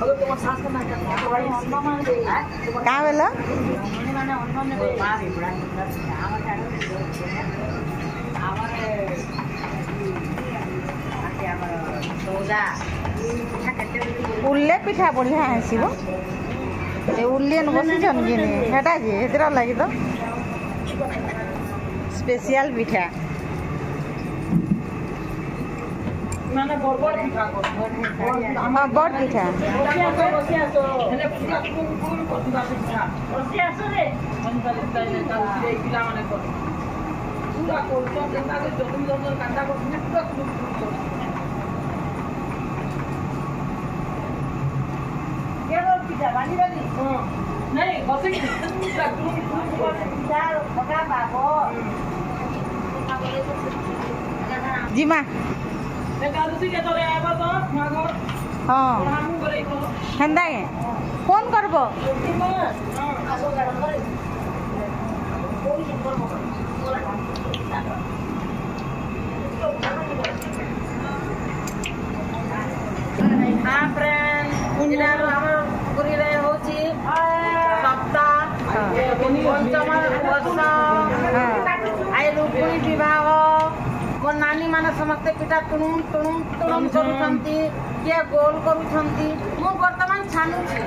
क्या बोला उल्ले पिठा बढ़िया आसो उल्लियन बसीछन कि हेटा जे हेतिर लगी तो स्पेशल पिठा माने बड़ पिठा हां बड़ पिठा जी माँ हाँ हेन्दा फोन करब हाँ फ्रेंड मोर नानी माने समस्ते पिठा टुणुम टुणुम टुणुम करूछंती के गोल करूछंती मु वर्तमान छानुछि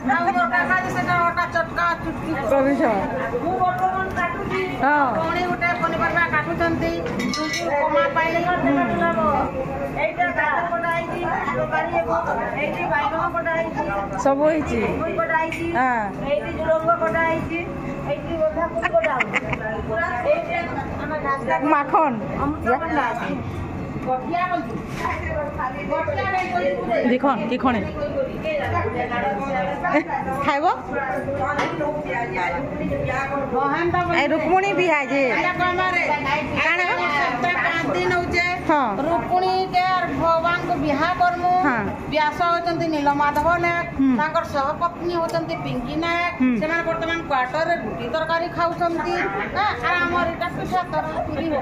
ना मोर काका जे सेटा ओटा चटका चुटकी करूछ मु वर्तमान काटुछि कोणी उठे पनिपरबा काटुछंती कोमा पाई एटा गाजर पटाईछि तोकारी एटी बाइगण पटाईछि सब होईछि पटाईछि हां एटी झुलंग पटाईछि एटी बोधा कुछ पटाऊ एटी माखन देखन कि खणे खाइबो ए रुक्मणी बिहा जे काना 5 दिन होचे हां रुक्मणी के भगवान को बिहा करमु व्यास होचंती नीलमाधव नायक तांकर सहपत्नी होचंती पिंकी नायक सेमान वर्तमान क्वार्टर रे रोटी तरकारी खाउचंती आ हमर इटा पिठा तरकारी हो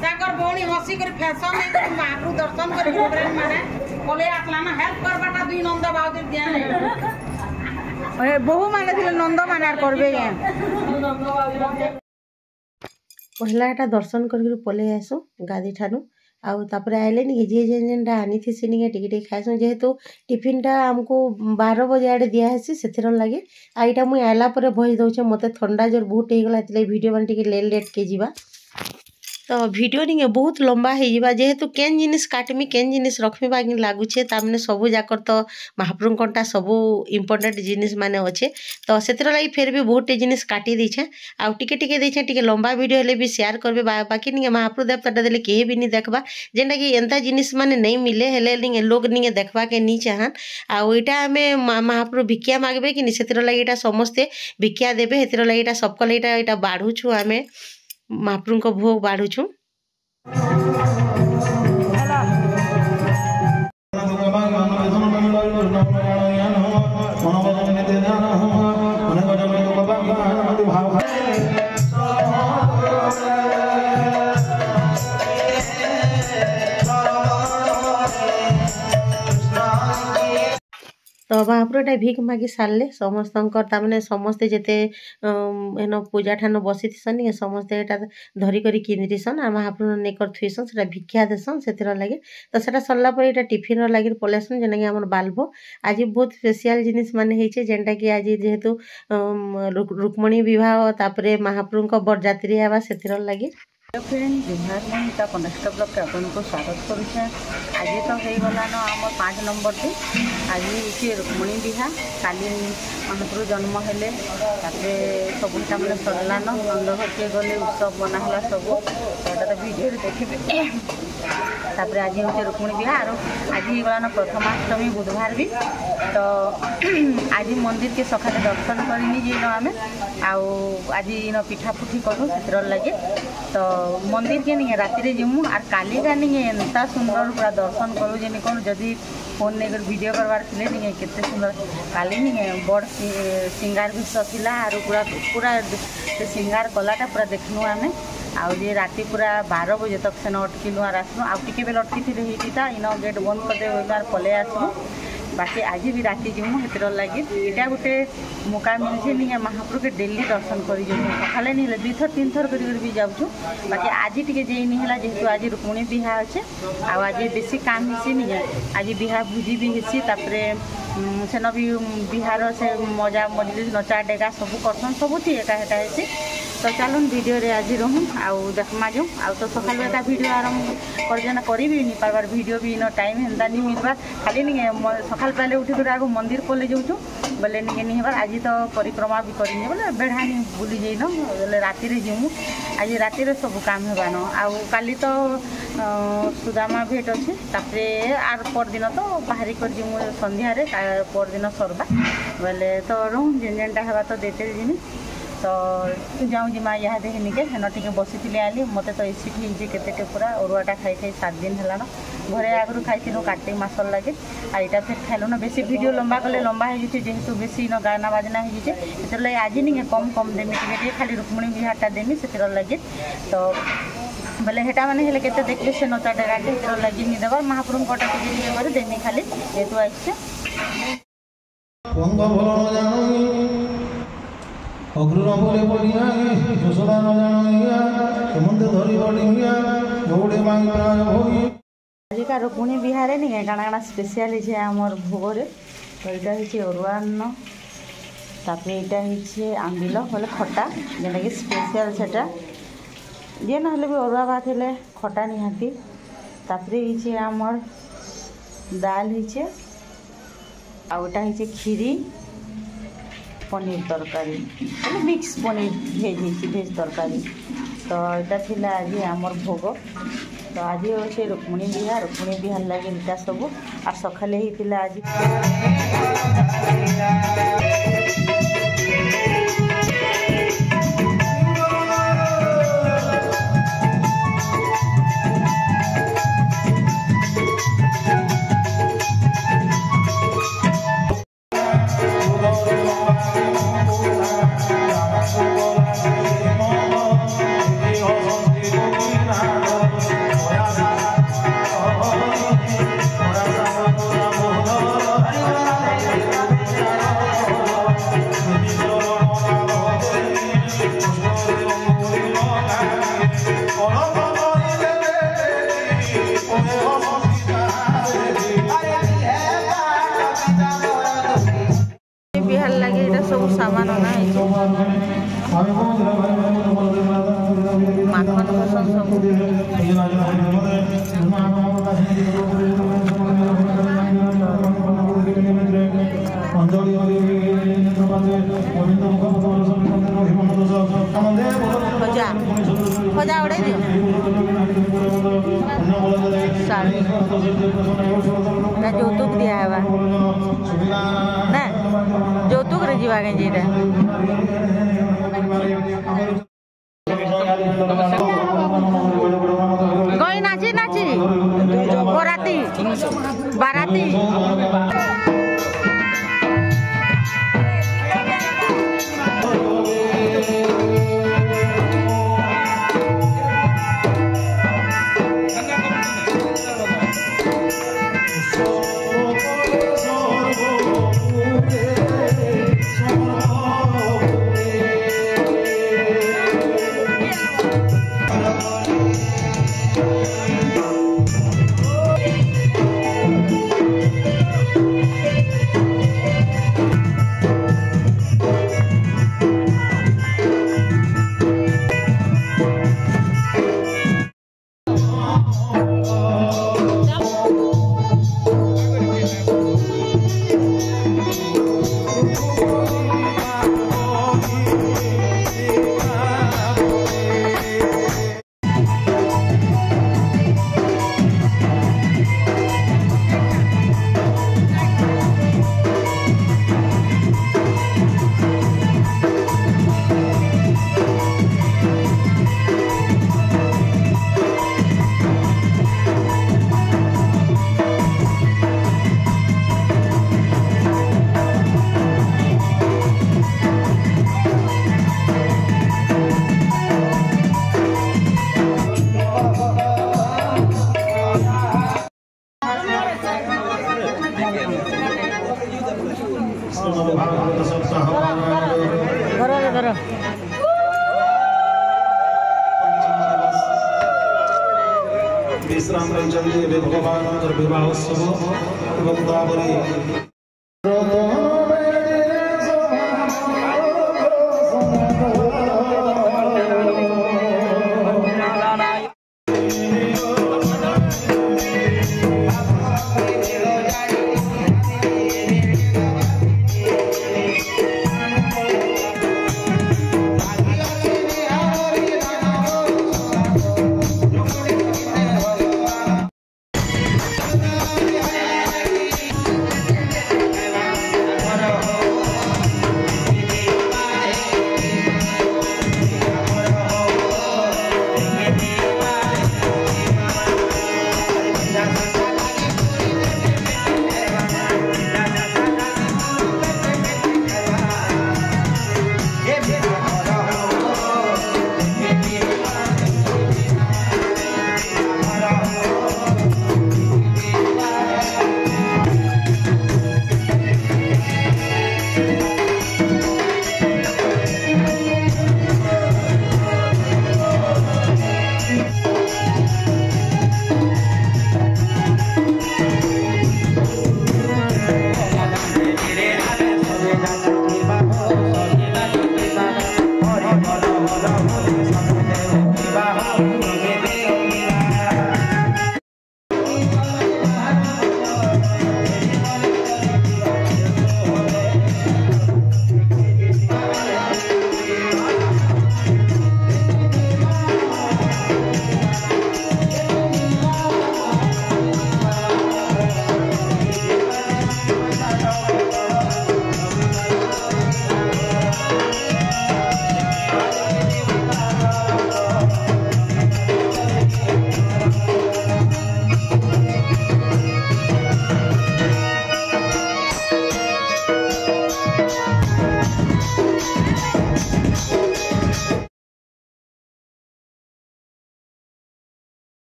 ताकर बोणी हसी कर फैशन नहीं कर माकू दर्शन कर प्रोग्राम माने बोले आतला ना हेल्प करबाटा दुई नंद बाउदी दिया नहीं अरे बहु माने थिले नंद मानार करबे ये पहला एटा दर्शन करके पले आसो गादी ठानु आउ तापरे आइले नि जे जेनटा आनी थी से निके टिके टिके खाइसो जेहेतु टिफिन टा हमको 12 बजे आडे दिया हेसी सेथिर लागे आइटा मुई आला परे भोज दउछे मते ठंडा जोर बहुत हे गला तले वीडियो बन टिके लेट के जीवा तो वीडियो निके बहुत लंबा हे जीवा जेहेतु केन जिनिस काटमी केन जिनिस रखमी बागी लागुछे तामने सबु जाकर तो महाप्रभु कोनटा सबु इंपोर्टेंट जिनिस माने अच्छे तो सेतिर लागि फेर भी बहुत जिनिस काटी दैछे आ टिके टिके लंबा वीडियो हेले भी शेयर करबे बाकी निके महाप्रभु देवता देले के भी नि देखबा जेंटा कि एंता जिनिस माने नहीं मिले हेले निके लोग निके देखबा के नि चाहन आ ओइटा हमें महाप्रभु भिक्षा मागबे कि नि सेतिर लागि एटा समस्ते भिक्षा देबे हेतिर लागि एटा सबको लागि एटा बाढुछु हमें महाप्रभु को भोग बाढुछु तो महाप्रभुटा भिक मागी सारे समस्त समस्ते जिते एन पूजा ठान बसी थीसन समस्ते धरिक किंदीसन आ महाप्रभु नेकर थुईसन से भिक्षा देसन से लगे तो सेटा सरला पर यहाँ टिफिन लगे पलैसन जेना कि आम बाल्ब आज बहुत स्पेशल जिनिस माने जेनटा कि आज जेहेतु रुक्मणी विवाह तापर महाप्रभु बरजात्री आवा से लगे फ्रेंड जुहार मुझे कनेक्ट ब्लॉक के आपको स्वागत करुचे आज तो हो गलान आम 5 नंबर टी आज हूँ रुक्मणी बिहा काली महाप्रभु जन्म हेले सबूटा मैंने सरलान नंद घर के गले उत्सव बनाला सब तो वीडियो देखिए तापर आज हूँ रुक्मणी बिहा और आज हो गलान प्रथमाष्टमी बुधवार भी तो आज मंदिर के सकाले दर्शन करनी जीन आम आज इन पिठा पुठी करूँ से लगे तो मंदिर के नहीं राति रे जिमु और काली का नहीं एंता सुंदर पूरा दर्शन करूँ जे कौन जदि फोन नहीं वीडियो करवार थे नहीं केते सुंदर काली नहीं बड़ सिंगार भी सफिला आर पूरा पूरा सिंगार कलाटा पूरा देखनु आमे आउ जे राति पूरा 12 बजे तक से अटकिलु आर आसनु आउ टिके बेल अटकी थी रहीटा इन गेट बंद कर दे पले आसनु बाकी आज भी राति जीमु हेतर लगे यहाँ गोटे मौका मिलছে नहीं महाप्रभु के डेली दर्शन कर सकाले नहीं 2 थर 3 थर कर भी जाऊँ बाकी आज टी जाइनी है जेहेतु आज रुक्मणी बिहा अच्छे आज बेसी काम हेसी नहीं आज बिहा भोजी भी हेसी तापर सेन भी बिहार से मजा मजलिस नचा डेगा सब करसन सबुठी एका हेटा हेसी तो चलन वीडियो रे आज रहूँ आउ देखमा जो आउ तो सकाल बेला वीडियो आरंभ करजना करी भी नहीं पारबार वीडियो भी इन टाइम हेन्ता नहीं मिलवा खाली नहीं सकाल पहले उठी कर आगो मंदिर पले जाऊँ बोले नहीं हबार आज तो परिक्रमा भी करनी बोले बेढ़ानी बुली जाइन बोले राति रे जीमु आज राति रे सब काम हेबान आउ काली तो सुदामा भेट अच्छे तापरे आर पर दिन तो बाहरी कर जीमु संध्या रे पर दिन सरबा बोले तो रहूँ जेन जेनटा हेबा तो देते जिमी तो जाऊँ जिमा यहाँ देखे निके हेन टे बसी थी आली मत तो एसिड होती केते पूरा अरुआटा खाई खाई 7 दिन है घरे आगु खाई कार्तिक मास लगे आ यहाँ फिर खाइल ना बेसी वीडियो लंबा कले लंबा हो जेहेतु बेसी न गाना बाजना हो आज नहीं कम कम देमी टे खाली रुक्मणी बिहारटा देमी से लगे तो बोले हेटा मैंने हेले केते देखले से नचा डेगा के लगे नहीं देवार महाप्रभु कटा टे देमी खाली जेहेतु आसছে अग्रुण बोले पड़िया यशोदा न जानिया समुद्र धरी पड़िया दौड़े मांग प्राण होई आजिका रुक्मणी बिहार नहीं काଣା काଣା स्पेशल है आमर भोग तो यहाँ है अरुआन्न तापर यहाँ है आंबिल बोले खटा जेनटा कि स्पेशल सेटा जे ना भी अरुआ भात हेले खटा निहाती तापर ये आमर दाल है आउटा है खीरी पनीर तरकारी मतलब मिक्स पनीर भेज तरकारी तो यहाँ थिला आज आमर भोग तो आज अच्छे रुक्मणी बिहार लगे इटा सब आ सकाले ही आज बिहार लगे ये सब सामान अना माखन पसंद खजा खजा उड़े दियो साड़ी যৌতুক দিয়া হবা না যৌতুক রে যাওয়া গেঞ্জিটা গই নাচি নাচি বরাতি বারাতি विश्राम रही भगवान विवाहोत्सव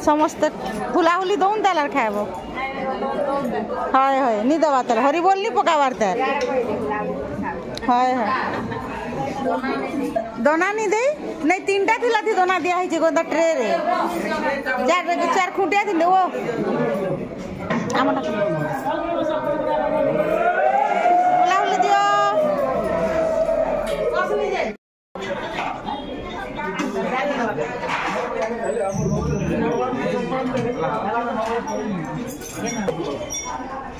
समस्त हुलाहुली दौन तालार खाएब हाय हाय नी दवा तार हरी बोल नी पकावार तार हाय हाय दोना नी दे नहीं तीनटा थिला थी दोना दिया है गोंदा ट्रे रे चार खुंटिया थी वो आमटा हुलाहुली दियो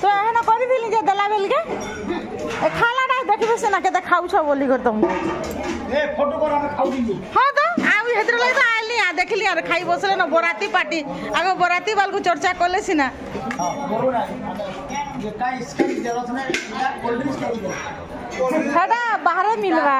तो है ना कर दिली जे दला बेल के ए खालाटा देखबे से ना के खाउ छ बोली कर तुम ए फोटो कर हम खाउ दिली हां तो आ हेतर लई तो आइली आ देखली यार खाई बसले ना बराती पार्टी आगो बराती बाल को चर्चा करले सिना हां बरोबर ये का इसका जरूरत ना कोल्ड ड्रिंक्स चाहिए खाटा बाहर मिलवा